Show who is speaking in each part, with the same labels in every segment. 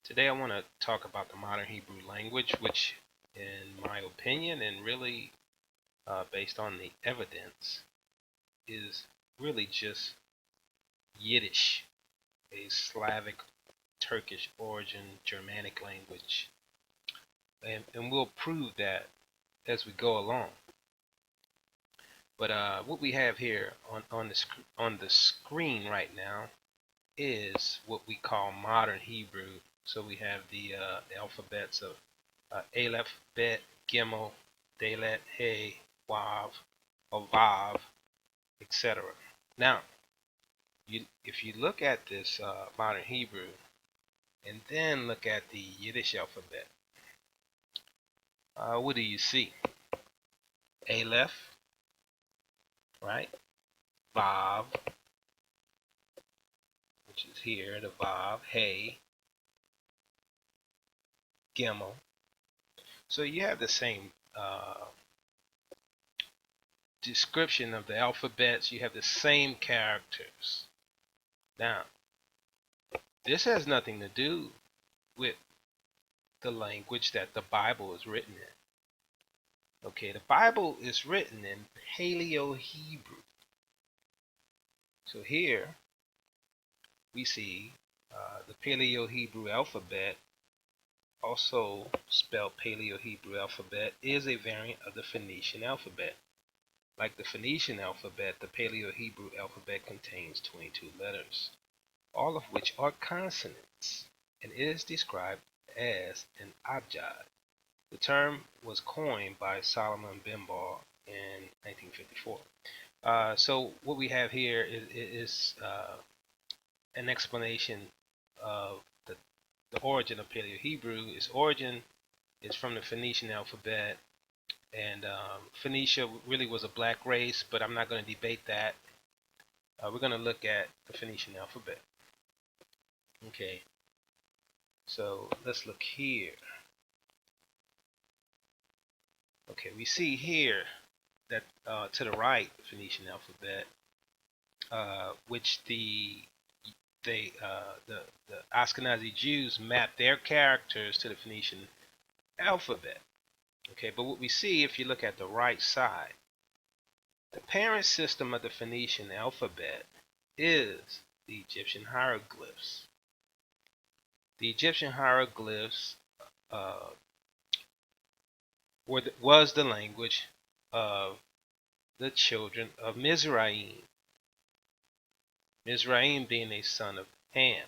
Speaker 1: Today I want to talk about the modern Hebrew language, which in my opinion and really based on the evidence is really just Yiddish, a Slavic Turkish origin Germanic language. And we'll prove that as we go along. But what we have here on the screen right now is what we call modern Hebrew. So we have the alphabets of Aleph, Bet, Gimel, Dalet, Hey, Wav, or Vav, etc. Now, if you look at this modern Hebrew and then look at the Yiddish alphabet, what do you see? Aleph, right? Vav, which is here, the Vav, Hey, Gimel. So you have the same description of the alphabets. You have the same characters. Now, this has nothing to do with the language that the Bible is written in. Okay, the Bible is written in Paleo Hebrew. So here we see the Paleo Hebrew alphabet, also spelled Paleo Hebrew alphabet, is a variant of the Phoenician alphabet. Like the Phoenician alphabet, the Paleo Hebrew alphabet contains 22 letters, all of which are consonants, and is described as an abjad. The term was coined by Solomon Bimbar in 1954. So what we have here is an explanation of the origin of Paleo Hebrew. Its origin is from the Phoenician alphabet, and Phoenicia really was a black race, but I'm not going to debate that. We're going to look at the Phoenician alphabet. Okay, so let's look here. Okay, we see here that to the right, the Phoenician alphabet, which the Ashkenazi Jews mapped their characters to the Phoenician alphabet. Okay, but what we see if you look at the right side, the parent system of the Phoenician alphabet is the Egyptian hieroglyphs. The Egyptian hieroglyphs was the language of the children of Mizraim. Mizraim being a son of Ham,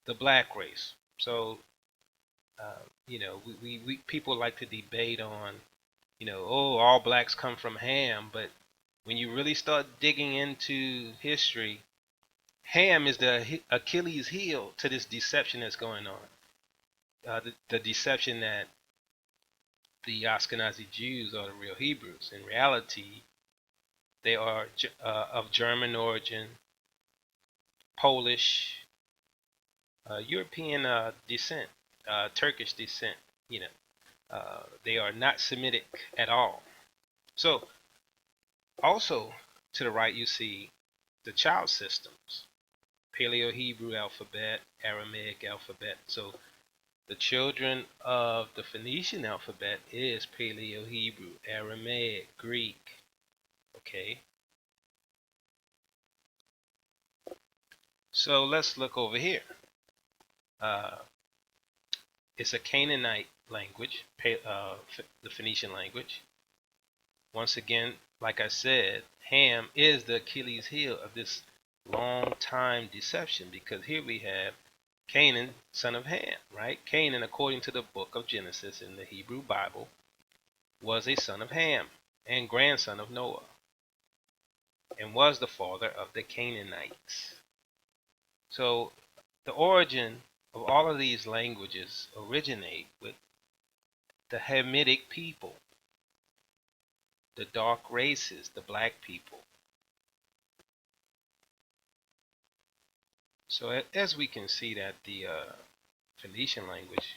Speaker 1: the black race. So, we people like to debate on, oh, all blacks come from Ham, but when you really start digging into history, Ham is the Achilles heel to this deception that's going on. The deception that the Ashkenazi Jews are the real Hebrews. In reality, they are of German origin, Polish, European descent, Turkish descent. They are not Semitic at all. So, also to the right, you see the child systems: Paleo Hebrew alphabet, Aramaic alphabet. So, the children of the Phoenician alphabet is Paleo Hebrew, Aramaic, Greek. Okay. So let's look over here. It's a Canaanite language, the Phoenician language. Once again, like I said, Ham is the Achilles heel of this long time deception, because here we have Canaan, son of Ham, right? Canaan, according to the book of Genesis in the Hebrew Bible, was a son of Ham and grandson of Noah, and was the father of the Canaanites. So the origin of all of these languages originate with the Hamitic people, the dark races, the black people. So as we can see that the Phoenician language,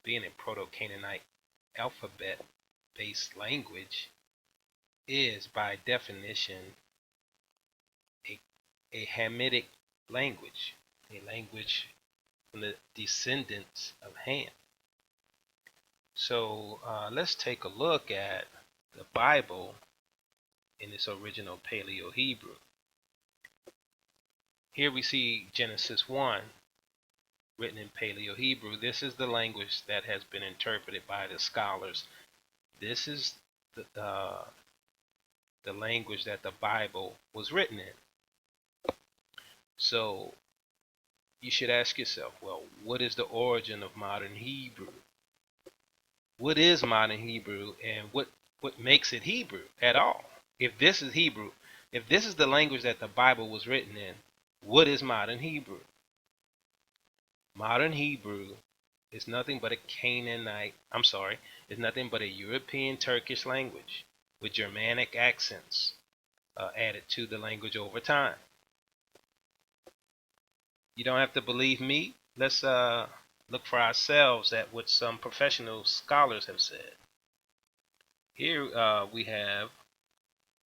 Speaker 1: being a Proto-Canaanite alphabet-based language, is by definition a Hamitic language, a language from the descendants of Ham. So let's take a look at the Bible in its original Paleo Hebrew. Here we see Genesis 1 written in Paleo Hebrew. This is the language that has been interpreted by the scholars. This is the language that the Bible was written in. So you should ask yourself, well, what is the origin of modern Hebrew? What is modern Hebrew, and what makes it Hebrew at all? If this is Hebrew, if this is the language that the Bible was written in, what is modern Hebrew? Modern Hebrew is nothing but is nothing but a European Turkish language with Germanic accents added to the language over time. You don't have to believe me. Let's look for ourselves at what some professional scholars have said. Here we have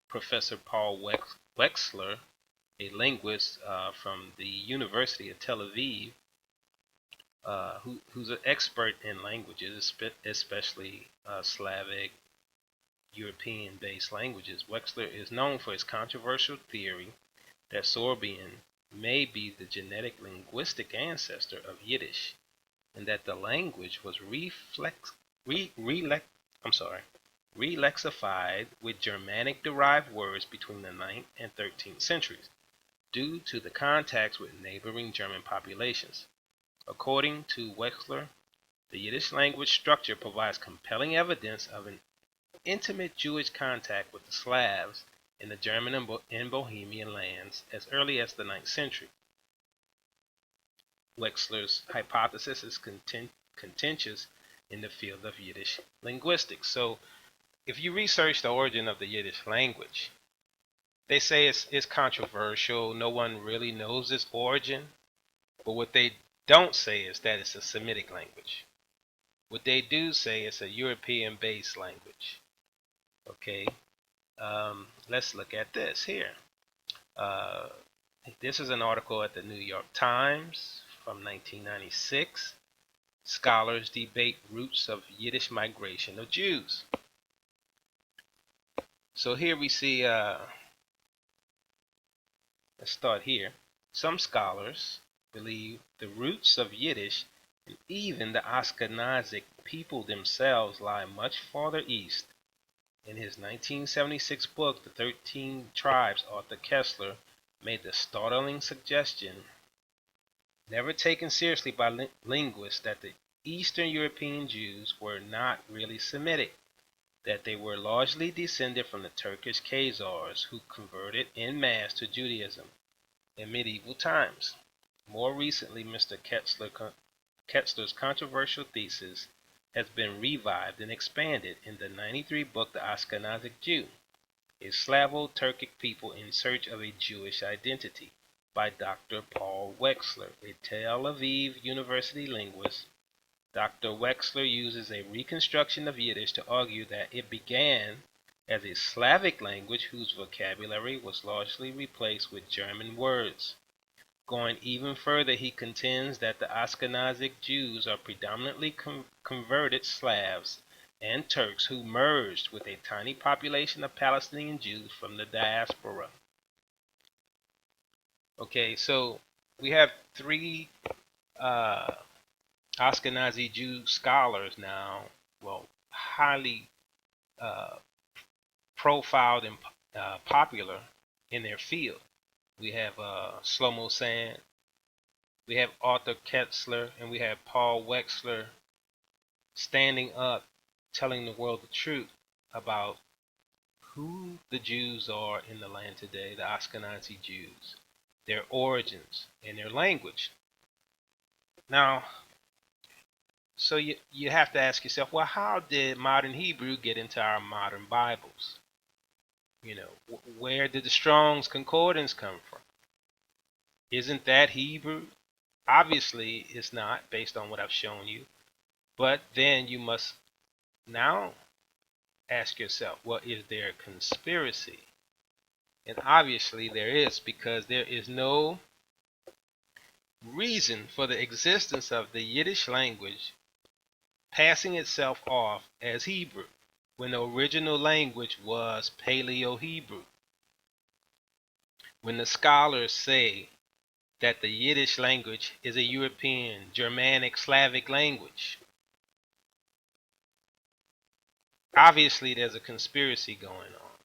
Speaker 1: Professor Paul Wexler, a linguist from the University of Tel Aviv, who's an expert in languages, especially Slavic, European-based languages. Wexler is known for his controversial theory that Sorbian may be the genetic linguistic ancestor of Yiddish, and that the language was relexified with Germanic-derived words between the 9th and 13th centuries, due to the contacts with neighboring German populations. According to Wexler, the Yiddish language structure provides compelling evidence of an intimate Jewish contact with the Slavs in the German and Bohemian lands as early as the 9th century. Wexler's hypothesis is contentious in the field of Yiddish linguistics. So if you research the origin of the Yiddish language, they say it's controversial. No one really knows its origin. But what they don't say is that it's a Semitic language. What they do say it's a European-based language. Okay, let's look at this here. This is an article at the New York Times from 1996. Scholars debate roots of Yiddish migration of Jews. So here we see, let's start here. Some scholars believe the roots of Yiddish and even the Ashkenazic people themselves lie much farther east. In his 1976 book, The 13 Tribes, Arthur Koestler made the startling suggestion, never taken seriously by linguists, that the Eastern European Jews were not really Semitic, that they were largely descended from the Turkish Khazars who converted en masse to Judaism in medieval times. More recently, Mr. Koestler's controversial thesis has been revived and expanded in the 93 book The Ashkenazic Jew, a Slavo-Turkic people in search of a Jewish identity, by Dr. Paul Wexler, a Tel Aviv University linguist. Dr. Wexler uses a reconstruction of Yiddish to argue that it began as a Slavic language whose vocabulary was largely replaced with German words. Going even further, he contends that the Ashkenazic Jews are predominantly converted Slavs and Turks who merged with a tiny population of Palestinian Jews from the diaspora. Okay, so we have three Ashkenazi Jew scholars now, well, highly profiled and popular in their field. We have Shlomo Sand, we have Arthur Koestler, and we have Paul Wexler standing up, telling the world the truth about who the Jews are in the land today, the Ashkenazi Jews, their origins, and their language. Now, so you have to ask yourself, well, how did modern Hebrew get into our modern Bibles? You know, where did the Strong's Concordance come from? Isn't that Hebrew? Obviously, it's not, based on what I've shown you. But then you must now ask yourself, well, is there a conspiracy? And obviously there is, because there is no reason for the existence of the Yiddish language passing itself off as Hebrew, when the original language was Paleo Hebrew. When the scholars say that the Yiddish language is a European, Germanic, Slavic language, obviously there's a conspiracy going on.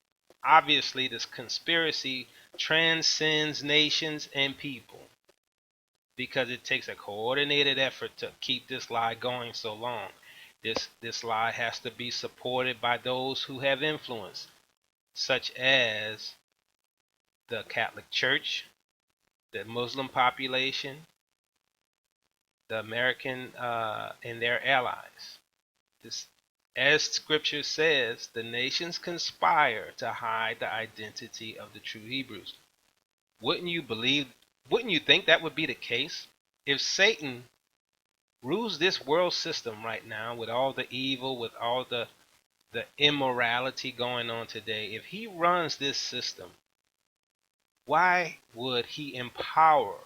Speaker 1: Obviously, this conspiracy transcends nations and people, because it takes a coordinated effort to keep this lie going so long. This lie has to be supported by those who have influence, such as the Catholic Church, the Muslim population, the American and their allies. This, as Scripture says, the nations conspire to hide the identity of the true Hebrews. Wouldn't you believe? Wouldn't you think that would be the case if Satan rules this world system right now, with all the evil, with all the immorality going on today? If he runs this system, why would he empower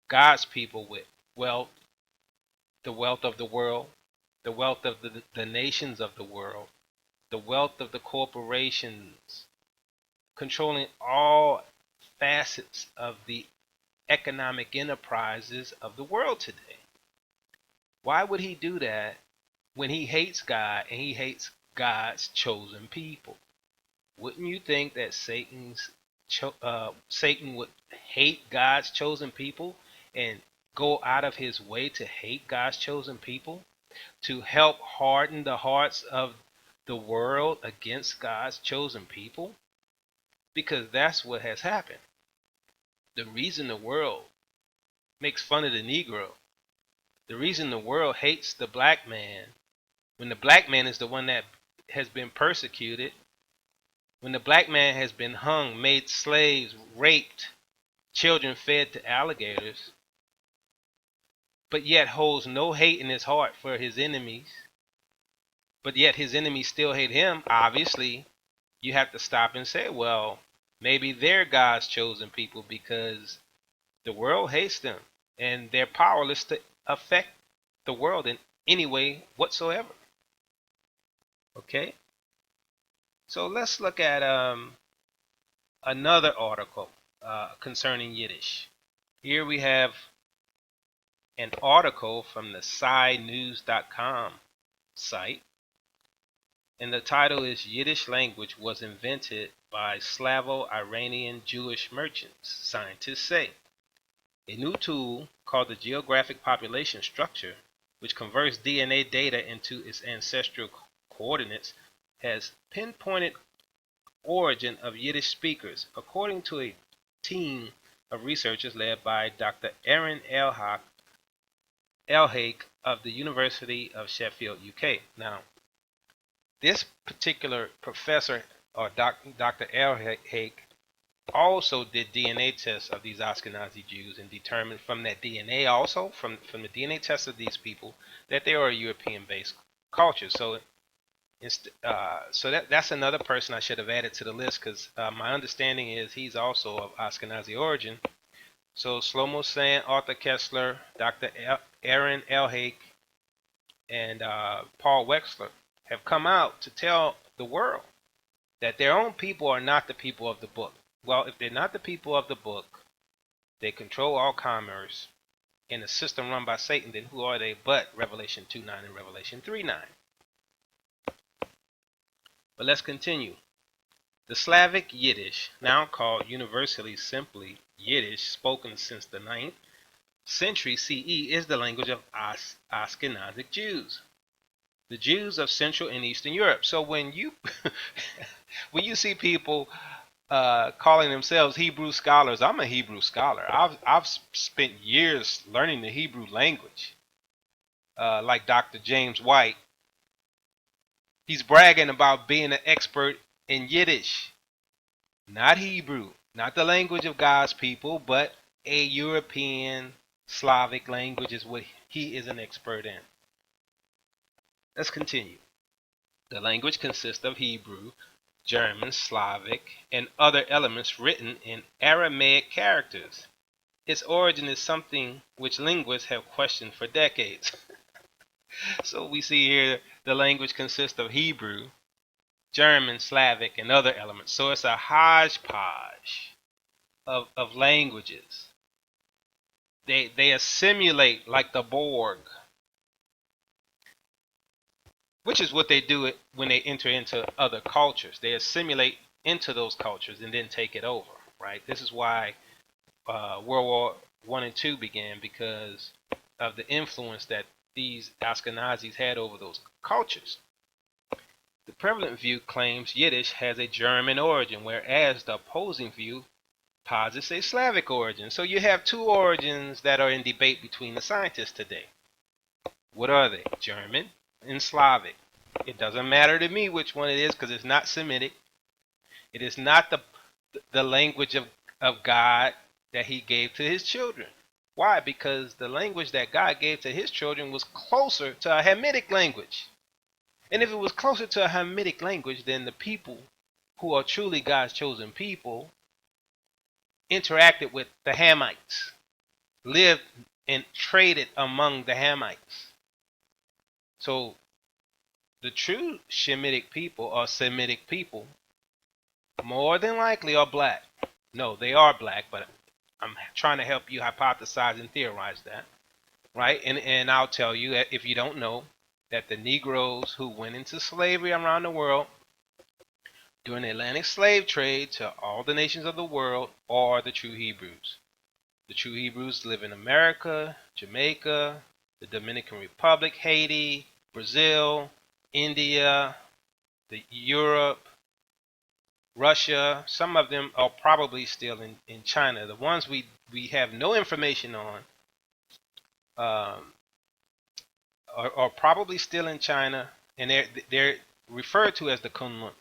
Speaker 1: God's people with wealth, the wealth of the world, the wealth of the nations of the world, the wealth of the corporations, controlling all facets of the economic enterprises of the world today? Why would he do that when he hates God and he hates God's chosen people? Wouldn't you think that Satan would hate God's chosen people and go out of his way to hate God's chosen people, to help harden the hearts of the world against God's chosen people? Because that's what has happened. The reason the world makes fun of the Negro, the reason the world hates the black man, when the black man is the one that has been persecuted, when the black man has been hung, made slaves, raped, children fed to alligators, but yet holds no hate in his heart for his enemies, but yet his enemies still hate him, obviously you have to stop and say, well, maybe they're God's chosen people, because the world hates them and they're powerless to affect the world in any way whatsoever. Okay? So let's look at another article concerning Yiddish. Here we have an article from the SciNews.com site, and the title is "Yiddish language was invented by Slavo-Iranian Jewish merchants, scientists say." A new tool called the Geographic Population Structure, which converts DNA data into its ancestral coordinates, has pinpointed origin of Yiddish speakers, according to a team of researchers led by Dr. Aaron Elhaik of the University of Sheffield, UK. Now, this particular professor, or Dr. Elhaik, also did DNA tests of these Ashkenazi Jews and determined from that DNA, also from the DNA tests of these people, that they are a European-based culture. So that's another person I should have added to the list, because my understanding is he's also of Ashkenazi origin. So Shlomo Sand, Arthur Kessler, Dr. Aaron Elhaik, and Paul Wexler have come out to tell the world that their own people are not the people of the book. Well, if they're not the people of the book, they control all commerce in a system run by Satan, then who are they but Revelation 2:9 and Revelation 3:9? But let's continue. The Slavic Yiddish, now called universally simply Yiddish, spoken since the 9th century CE, is the language of Ashkenazic Jews, the Jews of Central and Eastern Europe. So when you when you see people calling themselves Hebrew scholars, I'm a Hebrew scholar. I've spent years learning the Hebrew language. Like Dr. James White, he's bragging about being an expert in Yiddish, not Hebrew, not the language of God's people, but a European Slavic language is what he is an expert in. Let's continue. The language consists of Hebrew, German, Slavic, and other elements written in Aramaic characters. its origin is something which linguists have questioned for decades. So we see here the language consists of Hebrew, German, Slavic, and other elements. So it's a hodgepodge of languages. They assimilate like the Borg, which is what they do when they enter into other cultures. They assimilate into those cultures and then take it over, right? This is why World War I and II began, because of the influence that these Ashkenazis had over those cultures. The prevalent view claims Yiddish has a German origin, whereas the opposing view posits a Slavic origin. So you have two origins that are in debate between the scientists today. What are they? German and Slavic. It doesn't matter to me which one it is, because it's not Semitic. It is not the language of God that he gave to his children. Why? Because the language that God gave to his children was closer to a Hamitic language. And if it was closer to a Hamitic language, then the people who are truly God's chosen people interacted with the Hamites, lived and traded among the Hamites. So the true Shemitic people or Semitic people more than likely are black. No, they are black, but I'm trying to help you hypothesize and theorize that, right? And I'll tell you, if you don't know, that the Negroes who went into slavery around the world during the Atlantic slave trade to all the nations of the world are the true Hebrews. The true Hebrews live in America, Jamaica, the Dominican Republic, Haiti, Brazil, India, Europe, Russia. Some of them are probably still in China. The ones we have no information on are probably still in China, and they're referred to as the Kunlun.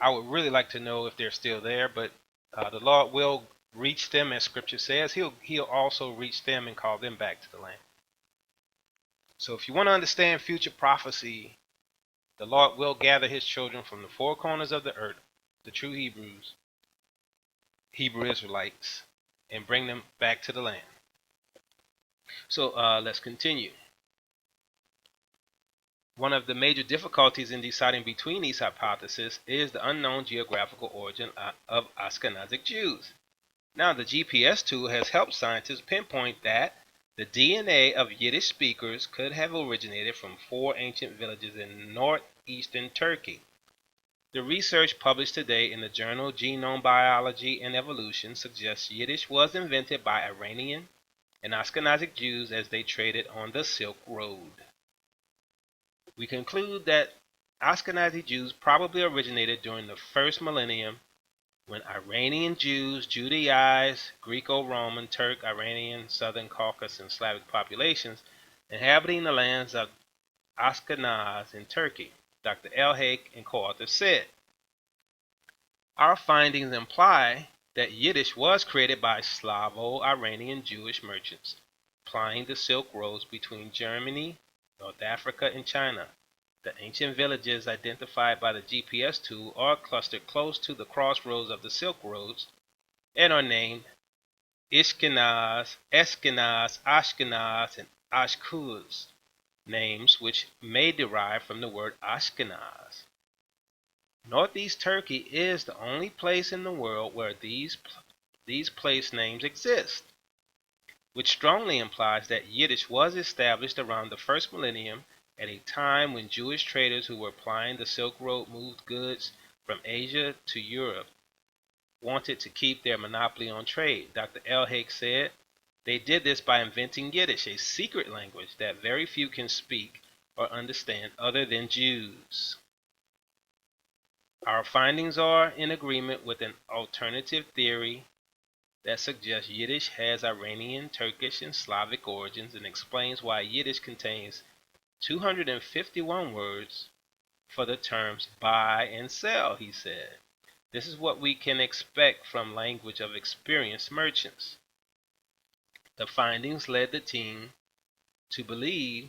Speaker 1: I would really like to know if they're still there, but the Lord will reach them, as Scripture says. He'll also reach them and call them back to the land. So if you want to understand future prophecy, the Lord will gather his children from the four corners of the earth, the true Hebrews, Hebrew Israelites, and bring them back to the land. So let's continue. One of the major difficulties in deciding between these hypotheses is the unknown geographical origin of Ashkenazic Jews. Now, the GPS tool has helped scientists pinpoint that the DNA of Yiddish speakers could have originated from four ancient villages in northeastern Turkey. The research published today in the journal Genome Biology and Evolution suggests Yiddish was invented by Iranian and Ashkenazic Jews as they traded on the Silk Road. We conclude that Ashkenazi Jews probably originated during the first millennium, when Iranian Jews Judaized Greco-Roman, Turk, Iranian, Southern Caucasus, and Slavic populations inhabiting the lands of Ashkenaz in Turkey, Dr. Elhake and co-authors said. Our findings imply that Yiddish was created by Slavo-Iranian Jewish merchants plying the Silk Roads between Germany, North Africa, and China. The ancient villages identified by the GPS tool are clustered close to the crossroads of the Silk Roads and are named Ishkenaz, Eskenaz, Ashkenaz, and Ashkuz, names which may derive from the word Ashkenaz. Northeast Turkey is the only place in the world where these place names exist, which strongly implies that Yiddish was established around the first millennium at a time when Jewish traders who were plying the Silk Road moved goods from Asia to Europe wanted to keep their monopoly on trade. Dr. Elhake said they did this by inventing Yiddish, a secret language that very few can speak or understand other than Jews. Our findings are in agreement with an alternative theory that suggests Yiddish has Iranian, Turkish, and Slavic origins and explains why Yiddish contains 251 words for the terms buy and sell, he said. This is what we can expect from language of experienced merchants. The findings led the team to believe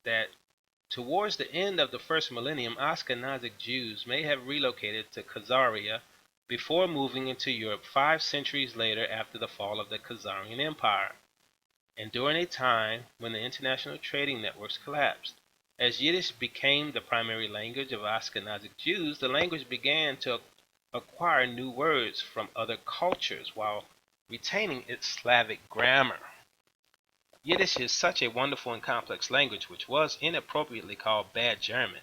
Speaker 1: that towards the end of the first millennium, Ashkenazic Jews may have relocated to Khazaria before moving into Europe 5 centuries later after the fall of the Khazarian Empire, and during a time when the international trading networks collapsed. As Yiddish became the primary language of Ashkenazic Jews, the language began to acquire new words from other cultures while retaining its Slavic grammar. Yiddish is such a wonderful and complex language, which was inappropriately called Bad German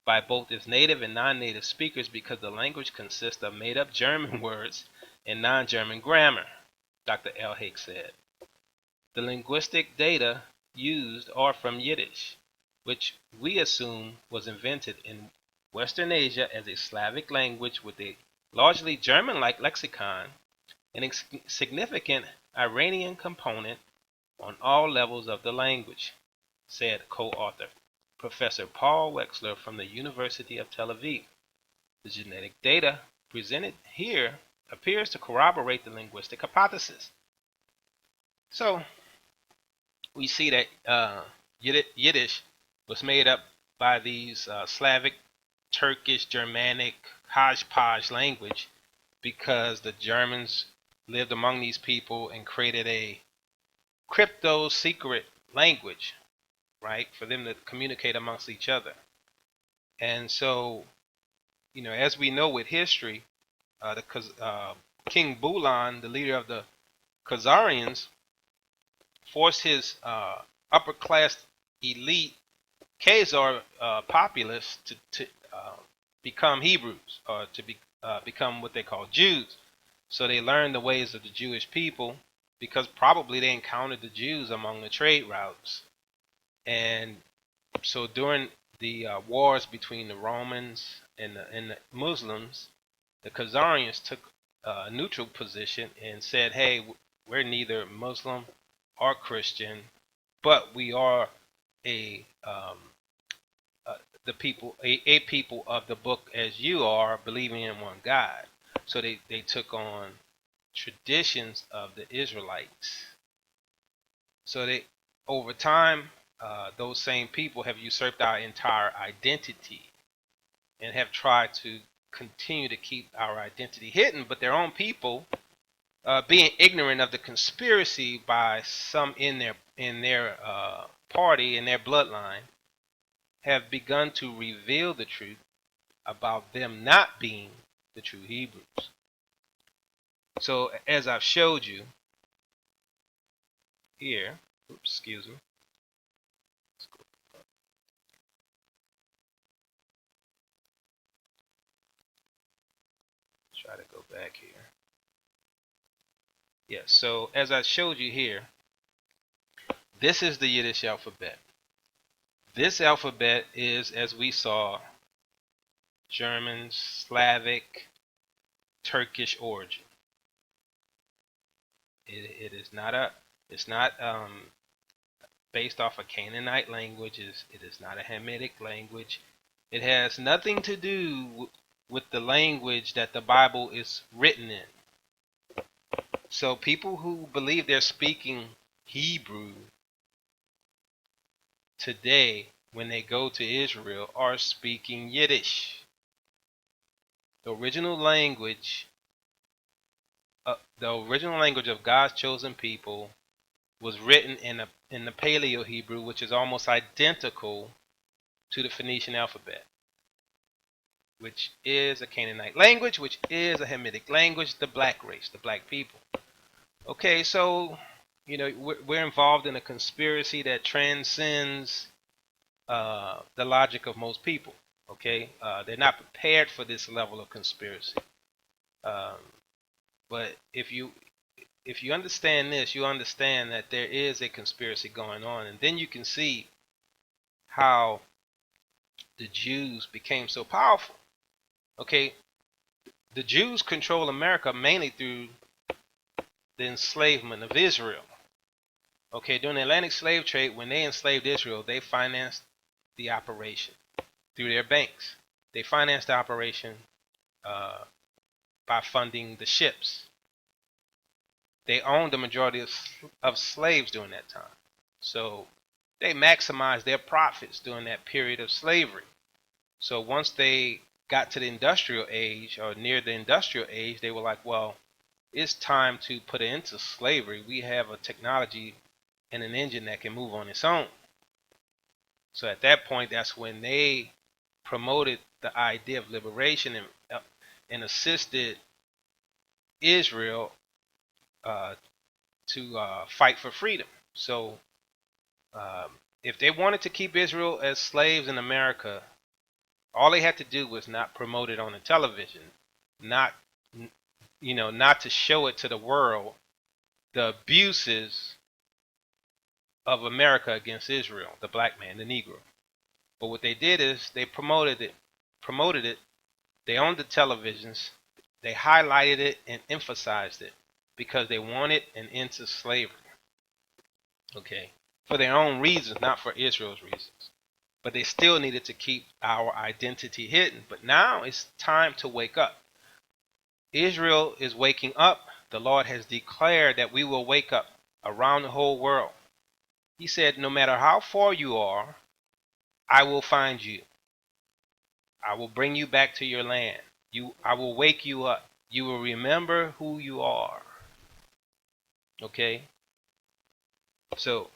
Speaker 1: by both its native and non-native speakers because the language consists of made-up German words and non-German grammar, Dr. L. Hake said. The linguistic data used are from Yiddish, which we assume was invented in Western Asia as a Slavic language with a largely German-like lexicon and a significant Iranian component on all levels of the language, said co-author Professor Paul Wexler from the University of Tel Aviv. The genetic data presented here appears to corroborate the linguistic hypothesis. So, we see that Yiddish was made up by these Slavic, Turkish, Germanic, hodgepodge language because the Germans lived among these people and created a crypto secret language, right, for them to communicate amongst each other. And so, as we know with history, King Bulan, the leader of the Khazarians, forced his upper class elite Khazar populace to become Hebrews, or to become what they call Jews. So they learned the ways of the Jewish people because probably they encountered the Jews among the trade routes. And so during the wars between the Romans and the Muslims, the Khazarians took a neutral position and said, hey, we're neither Muslim or Christian, but we are a people of the book as you are, believing in one God. So they took on traditions of the Israelites. So they, over time, those same people have usurped our entire identity and have tried to continue to keep our identity hidden, but their own people, being ignorant of the conspiracy by some in their party, in their bloodline, have begun to reveal the truth about them not being the true Hebrews. So as I've showed you here, excuse me. Try to go back here. Yes, so as I showed you here, this is the Yiddish alphabet. This alphabet is, as we saw, German, Slavic, Turkish origin. It is not it's not based off a Canaanite language. It is not a Hamitic language. It has nothing to do with the language that the Bible is written in. So people who believe they're speaking Hebrew today, when they go to Israel, are speaking Yiddish. The original language of God's chosen people was written in the Paleo Hebrew, which is almost identical to the Phoenician alphabet, which is a Canaanite language, which is a Hamitic language, the black race, the black people. Okay, so we're involved in a conspiracy that transcends the logic of most people. Okay, they're not prepared for this level of conspiracy. But if you understand this, you understand that there is a conspiracy going on, and then you can see how the Jews became so powerful. Okay, the Jews control America mainly through the enslavement of Israel. Okay, during the Atlantic slave trade, when they enslaved Israel, they financed the operation through their banks. They financed the operation by funding the ships. They owned the majority of slaves during that time. So they maximized their profits during that period of slavery. So once they got to the industrial age or near the industrial age, they were like, well, it's time to put an end to slavery. We have a technology and an engine that can move on its own. So at that point, that's when they promoted the idea of liberation and assisted Israel to fight for freedom. So if they wanted to keep Israel as slaves in America, all they had to do was not promote it on the television, not not to show it to the world, the abuses of America against Israel, the black man, the Negro. But what they did is they promoted it. They owned the televisions, they highlighted it and emphasized it because they wanted an end to slavery. Okay, for their own reasons, not for Israel's reasons. But they still needed to keep our identity hidden. But now it's time to wake up. Israel is waking up. The Lord has declared that we will wake up around the whole world. He said, no matter how far you are, I will find you. I will bring you back to your land. I will wake you up. You will remember who you are. Okay? So,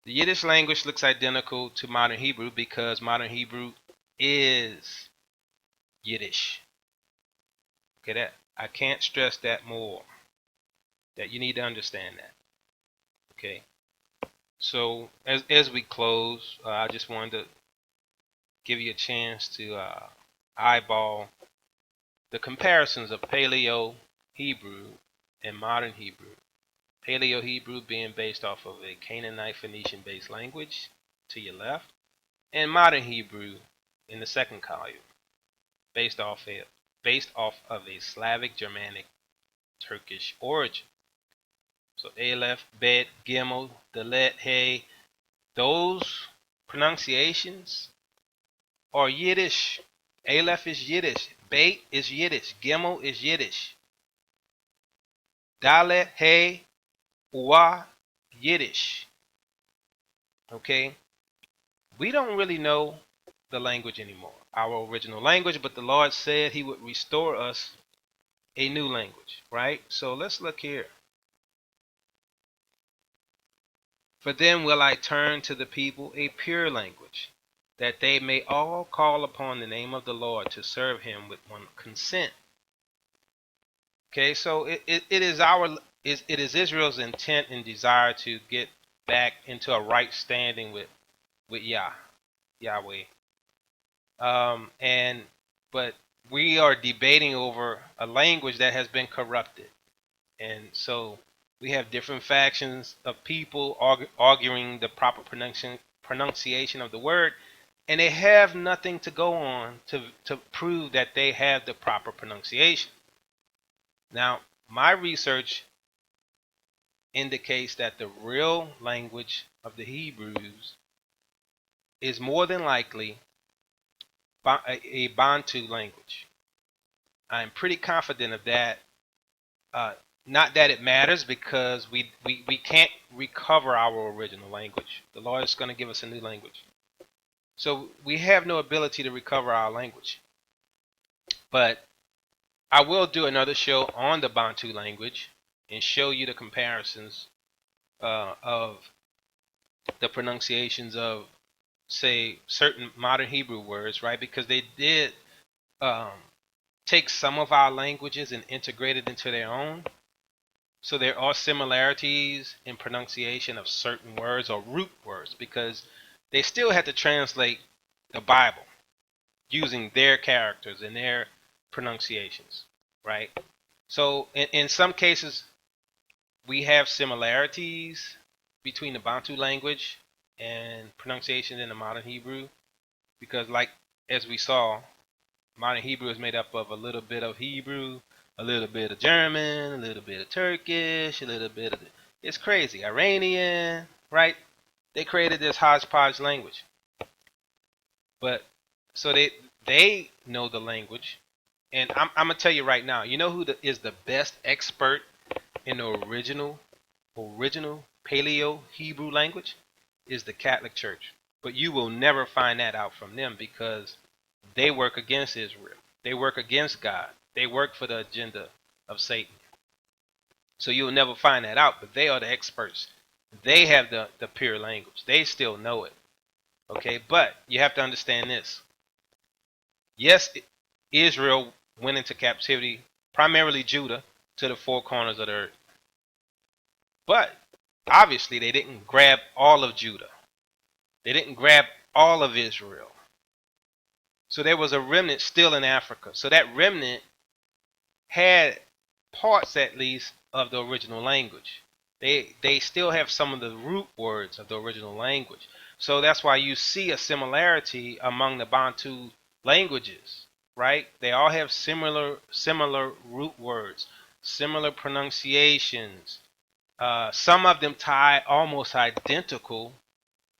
Speaker 1: the Yiddish language looks identical to modern Hebrew because modern Hebrew is Yiddish. Okay, that I can't stress that more. That you need to understand that. Okay. So as we close, I just wanted to give you a chance to eyeball the comparisons of Paleo Hebrew and modern Hebrew. Paleo Hebrew being based off of a Canaanite Phoenician-based language to your left, and modern Hebrew in the second column, based off of a Slavic, Germanic, Turkish origin. So Aleph, Bet, Gimel, Dalet, Hey, those pronunciations are Yiddish. Aleph is Yiddish. Bet is Yiddish. Gimel is Yiddish. Dalet, Hey, Wa, Yiddish. Okay? We don't really know the language anymore, our original language, but the Lord said He would restore us a new language, right? So let's look here. For then will I turn to the people a pure language, that they may all call upon the name of the Lord to serve Him with one consent. Okay, so it is Israel's intent and desire to get back into a right standing with Yahweh. But we are debating over a language that has been corrupted, and so we have different factions of people arguing the proper pronunciation of the word, and they have nothing to go on to prove that they have the proper pronunciation. Now, my research indicates that the real language of the Hebrews is more than likely a Bantu language. I'm pretty confident of that. Not that it matters, because we can't recover our original language. The Lord is going to give us a new language. So we have no ability to recover our language. But I will do another show on the Bantu language and show you the comparisons of the pronunciations of, say, certain modern Hebrew words, right? Because they did take some of our languages and integrate it into their own. So there are similarities in pronunciation of certain words or root words, because they still had to translate the Bible using their characters and their pronunciations, right? So in some cases, we have similarities between the Bantu language and pronunciation in the modern Hebrew, because like as we saw, modern Hebrew is made up of a little bit of Hebrew, a little bit of German, a little bit of Turkish, a little bit of it's crazy, Iranian, right? They created this hodgepodge language. But so they know the language, and I'm gonna tell you right now. You know who is the best expert in the original Paleo Hebrew language? is the Catholic Church. But you will never find that out from them because they work against Israel. They work against God. They work for the agenda of Satan. So you'll never find that out, but they are the experts. They have the pure language. They still know it. Okay, but you have to understand this. Yes, Israel went into captivity, primarily Judah, to the four corners of the earth. But obviously they didn't grab all of Judah. They didn't grab all of Israel. So there was a remnant still in Africa. So that remnant had parts at least of the original language. They still have some of the root words of the original language. So that's why you see a similarity among the Bantu languages, right? They all have similar root words, similar pronunciations. Some of them tie almost identical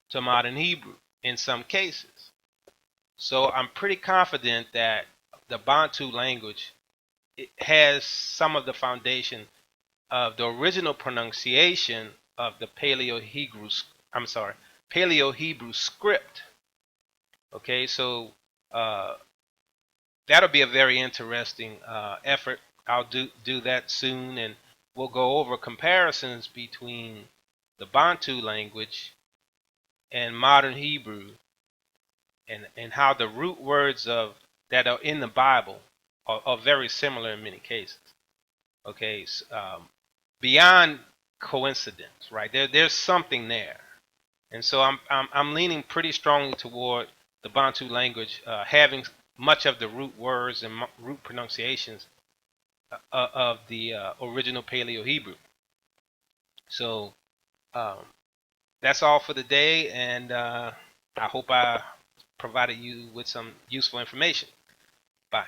Speaker 1: to modern Hebrew in some cases. So I'm pretty confident that the Bantu language, it has some of the foundation of the original pronunciation of the Paleo Hebrew script. Okay, so that'll be a very interesting effort. I'll do that soon, and we'll go over comparisons between the Bantu language and modern Hebrew, and how the root words of that are in the Bible are very similar in many cases. Okay, beyond coincidence, right? There's something there, and so I'm leaning pretty strongly toward the Bantu language having much of the root words and root pronunciations of the original Paleo Hebrew. So that's all for the day, and I hope I provided you with some useful information. Bye.